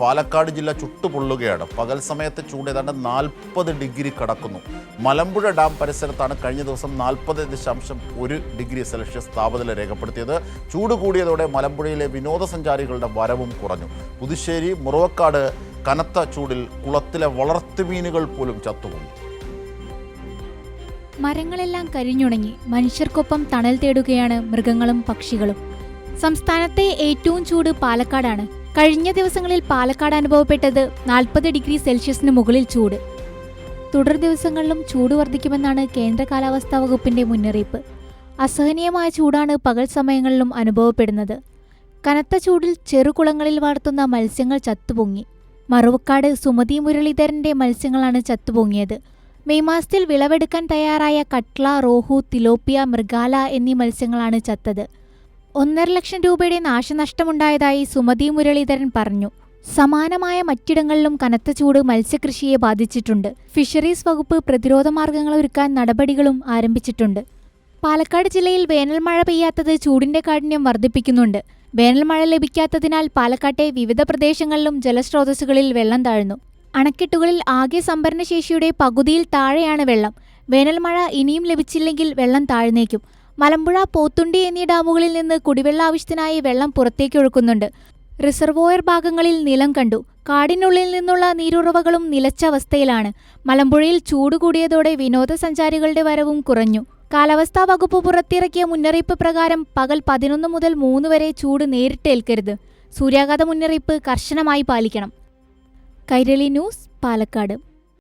പാലക്കാട് ജില്ല ചുട്ടുപൊള്ളുകയാണ്. പകൽ സമയത്ത് ചൂട് ഏതാണ്ട് 40 ഡിഗ്രി കടക്കുന്നു. മലമ്പുഴ ഡാം പരിസരത്താണ് കഴിഞ്ഞ ദിവസം 40.1 ഡിഗ്രി സെൽഷ്യസ് താപനില രേഖപ്പെടുത്തിയത്. ചൂട് കൂടിയതോടെ മലമ്പുഴയിലെ വിനോദസഞ്ചാരികളുടെ വരവും കുറഞ്ഞു. പുതുശ്ശേരി മുറവക്കാട് കനത്ത ചൂടിൽ കുളത്തിലെ വളർത്തുമീനുകൾ പോലും ചത്തുപോയി. മരങ്ങളെല്ലാം കരിഞ്ഞുണങ്ങി. മനുഷ്യർക്കൊപ്പം തണൽ തേടുകയാണ് മൃഗങ്ങളും പക്ഷികളും. സംസ്ഥാനത്തെ ഏറ്റവും ചൂട് പാലക്കാടാണ്. കഴിഞ്ഞ ദിവസങ്ങളിൽ പാലക്കാട് അനുഭവപ്പെട്ടത് 40 ഡിഗ്രി സെൽഷ്യസിന് മുകളിൽ ചൂട്. തുടർ ദിവസങ്ങളിലും ചൂട് വർദ്ധിക്കുമെന്നാണ് കേന്ദ്ര കാലാവസ്ഥാ വകുപ്പിന്റെ മുന്നറിയിപ്പ്. അസഹനീയമായ ചൂടാണ് പകൽ സമയങ്ങളിലും അനുഭവപ്പെടുന്നത്. കനത്ത ചൂടിൽ ചെറുകുളങ്ങളിൽ വളർത്തുന്ന മത്സ്യങ്ങൾ ചത്തുപൊങ്ങി. മറുവക്കാട് സുമതി മുരളീധരന്റെ മത്സ്യങ്ങളാണ് ചത്തുപൊങ്ങിയത്. മെയ് മാസത്തിൽ വിളവെടുക്കാൻ തയ്യാറായ കട്ട്ള, റോഹു, തിലോപ്പിയ, മൃഗാല എന്നീ മത്സ്യങ്ങളാണ് ചത്തത്. 1.5 ലക്ഷം രൂപയുടെ നാശനഷ്ടമുണ്ടായതായി സുമതി മുരളീധരൻ പറഞ്ഞു. സമാനമായ മറ്റിടങ്ങളിലും കനത്ത ചൂട് മത്സ്യകൃഷിയെ ബാധിച്ചിട്ടുണ്ട്. ഫിഷറീസ് വകുപ്പ് പ്രതിരോധ മാർഗങ്ങളൊരുക്കാൻ നടപടികളും ആരംഭിച്ചിട്ടുണ്ട്. പാലക്കാട് ജില്ലയിൽ വേനൽ മഴ പെയ്യാത്തത് ചൂടിന്റെ കാഠിന്യം വർദ്ധിപ്പിക്കുന്നുണ്ട്. വേനൽ മഴ ലഭിക്കാത്തതിനാൽ പാലക്കാട്ടെ വിവിധ പ്രദേശങ്ങളിലും ജലസ്രോതസ്സുകളിൽ വെള്ളം താഴ്ന്നു. അണക്കെട്ടുകളിൽ ആകെ സംഭരണശേഷിയുടെ പകുതിയിൽ താഴെയാണ് വെള്ളം. വേനൽ മഴ ഇനിയും ലഭിച്ചില്ലെങ്കിൽ വെള്ളം താഴ്ന്നേക്കും. മലമ്പുഴ, പോത്തുണ്ടി എന്നീ ഡാമുകളിൽ നിന്ന് കുടിവെള്ള ആവശ്യത്തിനായി വെള്ളം പുറത്തേക്ക് ഒഴുക്കുന്നുണ്ട്. റിസർവോയർ ഭാഗങ്ങളിൽ നിലം കണ്ടു. കാടിനുള്ളിൽ നിന്നുള്ള നീരുറവകളും നിലച്ച അവസ്ഥയിലാണ്. മലമ്പുഴയിൽ ചൂട് കൂടിയതോടെ വിനോദസഞ്ചാരികളുടെ വരവും കുറഞ്ഞു. കാലാവസ്ഥാ വകുപ്പ് പുറത്തിറക്കിയ മുന്നറിയിപ്പ് പ്രകാരം പകൽ 11 മുതൽ 3 വരെ ചൂട് നേരിട്ടേൽക്കരുത്. സൂര്യാഘാത മുന്നറിയിപ്പ് കർശനമായി പാലിക്കണം. കൈരളി ന്യൂസ്, പാലക്കാട്.